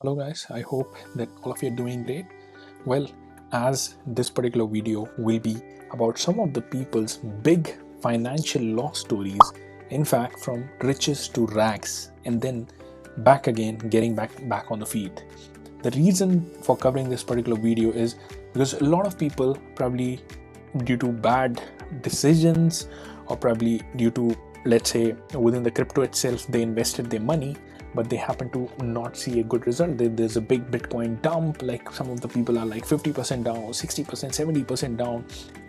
Hello guys, I hope that all of you are doing great. Well, as this particular video will be about some of the people's big financial loss stories, in fact from riches to rags and then back again, getting back on the feet. The reason for covering this particular video is because a lot of people, probably due to bad decisions or probably due to, let's say, within the crypto itself, they invested their money but they happen to not see a good result. There's a big Bitcoin dump, like some of the people are like 50% down, 60%, 70% down,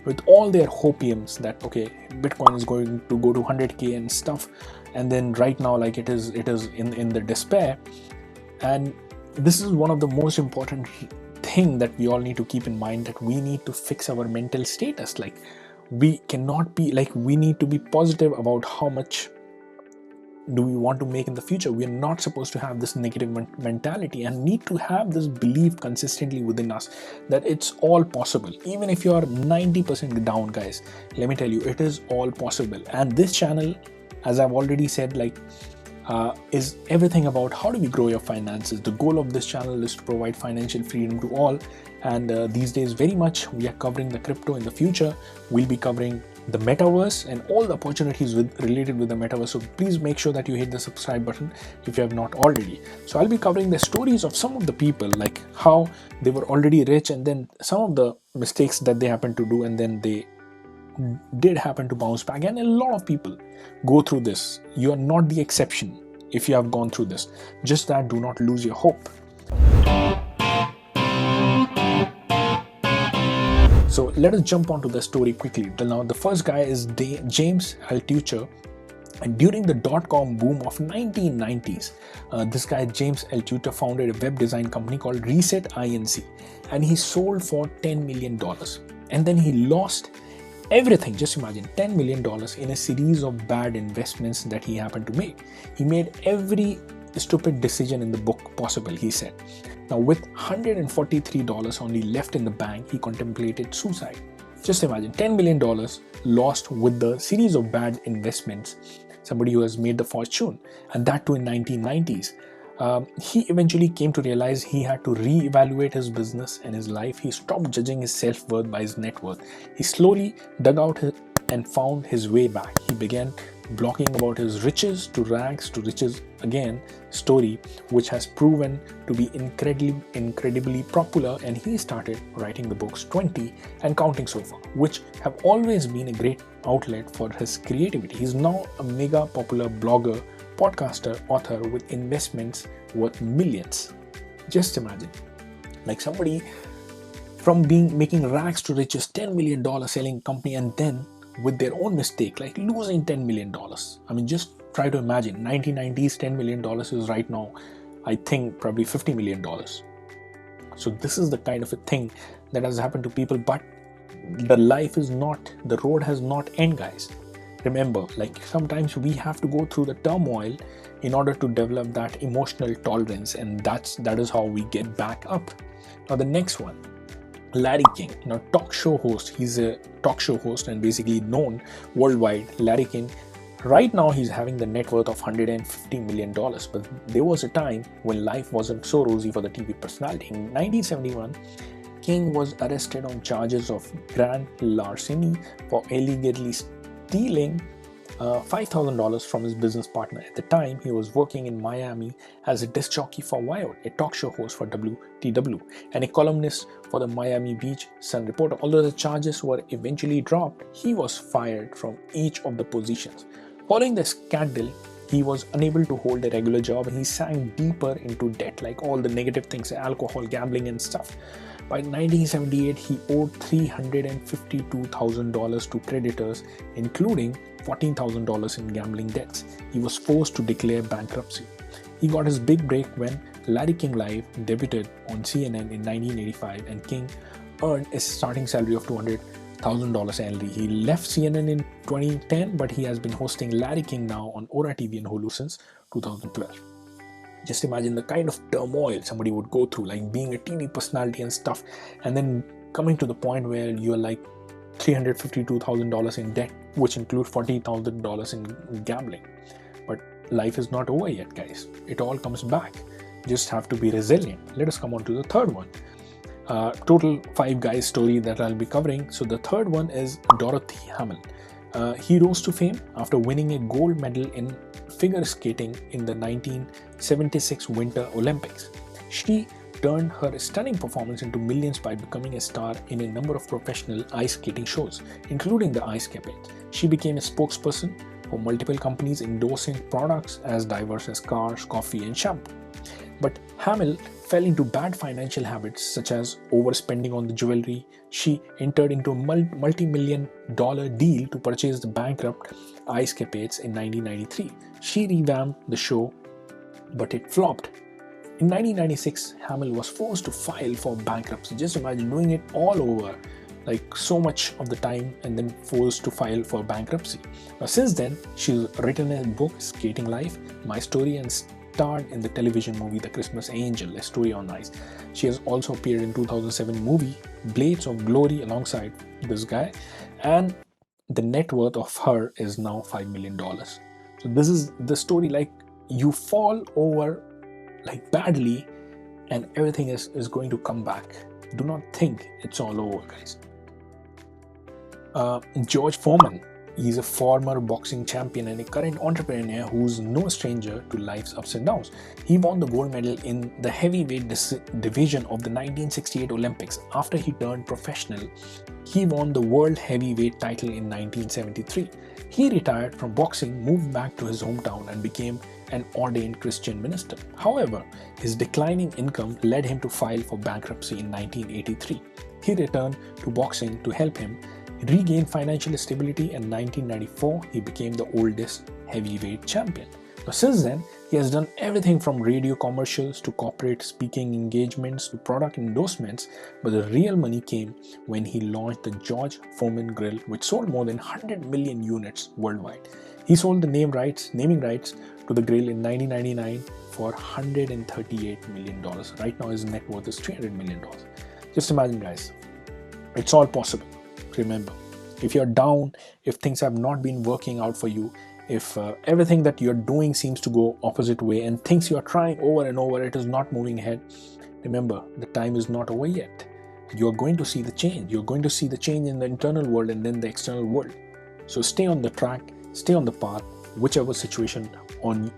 with all their hopiums that okay, Bitcoin is going to go to 100k and stuff, and then right now like it is in the despair. And this is one of the most important thing that we all need to keep in mind, that we need to fix our mental status. Like we cannot be like, we need to be positive about how much do we want to make in the future. We are not supposed to have this negative mentality and need to have this belief consistently within us that it's all possible. Even if you are 90% down, guys, let me tell you, it is all possible. And this channel, as I've already said, like is everything about how do we grow your finances. The goal of this channel is to provide financial freedom to all, and these days very much we are covering the crypto. In the future we'll be covering the metaverse and all the opportunities related with the metaverse. So please make sure that you hit the subscribe button if you have not already. So I'll be covering the stories of some of the people, like how they were already rich and then some of the mistakes that they happened to do and then they did happen to bounce back. And a lot of people go through this. You are not the exception if you have gone through this. Just that, do not lose your hope. So let us jump onto the story quickly. Now the first guy is James Altucher. And during the dot-com boom of 1990s, this guy James Altucher founded a web design company called Reset Inc. and he sold for $10 million. And then he lost everything. Just imagine, $10 million in a series of bad investments that he happened to make. He made every stupid decision in the book possible, he said. Now with $143 only left in the bank, he contemplated suicide. Just imagine, $10 million lost with the series of bad investments. Somebody who has made the fortune, and that too in 1990s. He eventually came to realize he had to reevaluate his business and his life. He stopped judging his self-worth by his net worth. He slowly dug out and found his way back. He began blogging about his riches to rags to riches again story, which has proven to be incredibly popular, and he started writing the books 20 and counting so far, which have always been a great outlet for his creativity. He's now a mega popular blogger, podcaster, author with investments worth millions. Just imagine, like somebody from making rags to riches, $10 million selling company, and then with their own mistake, like losing $10 million. I mean, just try to imagine, 1990s $10 million is right now, I think, probably $50 million. So this is the kind of a thing that has happened to people, but the road has not ended, guys. Remember, like sometimes we have to go through the turmoil in order to develop that emotional tolerance, and that is how we get back up. Now the next one, Larry King, now talk show host. He's a talk show host and basically known worldwide. Larry King, right now he's having the net worth of $150 million, but there was a time when life wasn't so rosy for the TV personality. In 1971, King was arrested on charges of grand larceny for illegally stealing $5,000 from his business partner. At the time, he was working in Miami as a disc jockey for Wild, a talk show host for WTW, and a columnist for the Miami Beach Sun Reporter. Although the charges were eventually dropped, he was fired from each of the positions. Following the scandal, he was unable to hold a regular job and he sank deeper into debt, like all the negative things, alcohol, gambling and stuff. By 1978, he owed $352,000 to creditors, including $14,000 in gambling debts. He was forced to declare bankruptcy. He got his big break when Larry King Live debuted on CNN in 1985, and King earned a starting salary of $200,000 annually. He left CNN in 2010, but he has been hosting Larry King now on Ora TV and Hulu since 2012. Just imagine the kind of turmoil somebody would go through, like being a TV personality and stuff, and then coming to the point where you're like $352,000 in debt, which includes $40,000 in gambling. But life is not over yet, guys. It all comes back. just have to be resilient. Let us come on to the third one. Total 5 guys story that I'll be covering. So the third one is Dorothy Hamill. He rose to fame after winning a gold medal in figure skating in the 1976 Winter Olympics. She turned her stunning performance into millions by becoming a star in a number of professional ice skating shows, including the ice capades. She became a spokesperson for multiple companies endorsing products as diverse as cars, coffee, and shampoo. But Hamill fell into bad financial habits such as overspending on the jewelry. She entered into a multi-million-dollar deal to purchase the bankrupt ice capades in 1993. She revamped the show, but it flopped. In 1996, Hamill was forced to file for bankruptcy. Just imagine doing it all over, like so much of the time, and then forced to file for bankruptcy. Now, since then, she's written a book, Skating Life, My Story, and starred in the television movie The Christmas Angel, A Story on Ice. She has also appeared in 2007 movie Blades of Glory alongside this guy, and the net worth of her is now $5 million. So this is the story, like you fall over like badly and everything is going to come back. Do not think it's all over, guys. George Foreman. He's a former boxing champion and a current entrepreneur who's no stranger to life's ups and downs. He won the gold medal in the heavyweight division of the 1968 Olympics. After he turned professional, he won the world heavyweight title in 1973. He retired from boxing, moved back to his hometown, and became an ordained Christian minister. However, his declining income led him to file for bankruptcy in 1983. He returned to boxing to help him regain financial stability, and in 1994 he became the oldest heavyweight champion. Now, since then, he has done everything from radio commercials to corporate speaking engagements to product endorsements, but the real money came when he launched the George Foreman Grill, which sold more than 100 million units worldwide. He sold the naming rights to the grill in 1999 for $138 million. Right now his net worth is $300 million. Just imagine, guys, it's all possible. Remember, if you're down, if things have not been working out for you, if everything that you're doing seems to go opposite way and things you're trying over and over, it is not moving ahead, remember, the time is not over yet. You're going to see the change. You're going to see the change in the internal world and then the external world. So stay on the track, stay on the path, whichever situation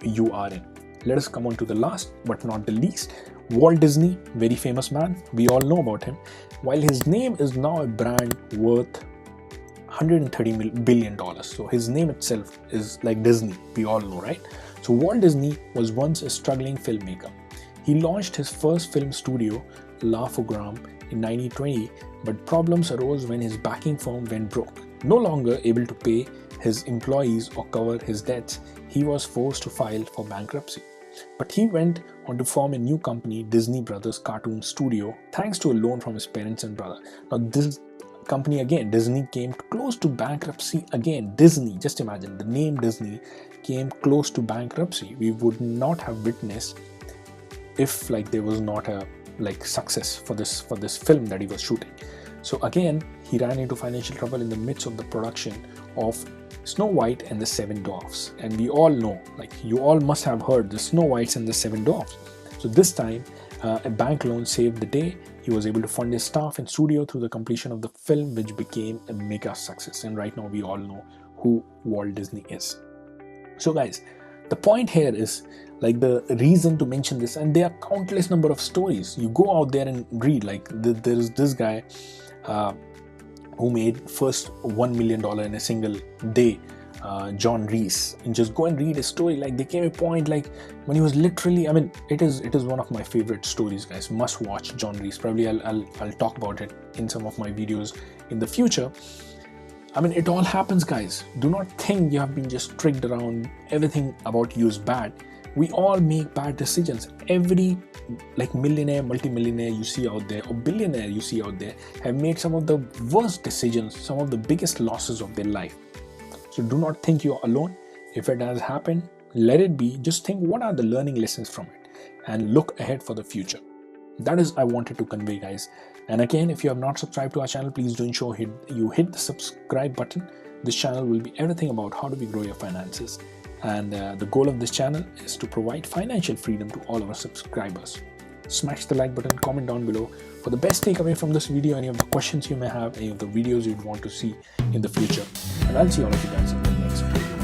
you are in. Let us come on to the last but not the least. Walt Disney, very famous man, we all know about him. While his name is now a brand worth $130 billion. So his name itself is like Disney, we all know, right? So Walt Disney was once a struggling filmmaker. He launched his first film studio, La Fogram, in 1920, but problems arose when his backing firm went broke. No longer able to pay his employees or cover his debts, he was forced to file for bankruptcy. But he went on to form a new company, Disney Brothers Cartoon Studio, thanks to a loan from his parents and brother. Now this company again, Disney, came close to bankruptcy again. Disney, just imagine, the name Disney came close to bankruptcy. We would not have witnessed if there was not a success for this film that he was shooting. So again, he ran into financial trouble in the midst of the production of Snow White and the Seven Dwarfs. And we all know, you all must have heard the Snow Whites and the Seven Dwarfs. So this time, a bank loan saved the day. He was able to fund his staff and studio through the completion of the film, which became a mega success. And right now, we all know who Walt Disney is. So guys, the point here is the reason to mention this, and there are countless number of stories. You go out there and read, there is this guy who made first $1 million in a single day, John Reese, and just go and read his story. There came a point when he was literally, it is one of my favorite stories, guys. Must watch John Reese. Probably I'll talk about it in some of my videos in the future. It all happens, guys. Do not think you have been just tricked around. Everything about you is bad. We all make bad decisions. Every millionaire, multimillionaire you see out there, or billionaire you see out there, have made some of the worst decisions, some of the biggest losses of their life. So do not think you're alone. If it has happened, let it be. Just think, what are the learning lessons from it, and look ahead for the future. That is I wanted to convey, guys. And again, if you have not subscribed to our channel, please do ensure you hit the subscribe button. This channel will be everything about how do we grow your finances. And the goal of this channel is to provide financial freedom to all our subscribers. Smash the like button, comment down below for the best takeaway from this video, any of the questions you may have, any of the videos you'd want to see in the future. And I'll see all of you guys in the next video.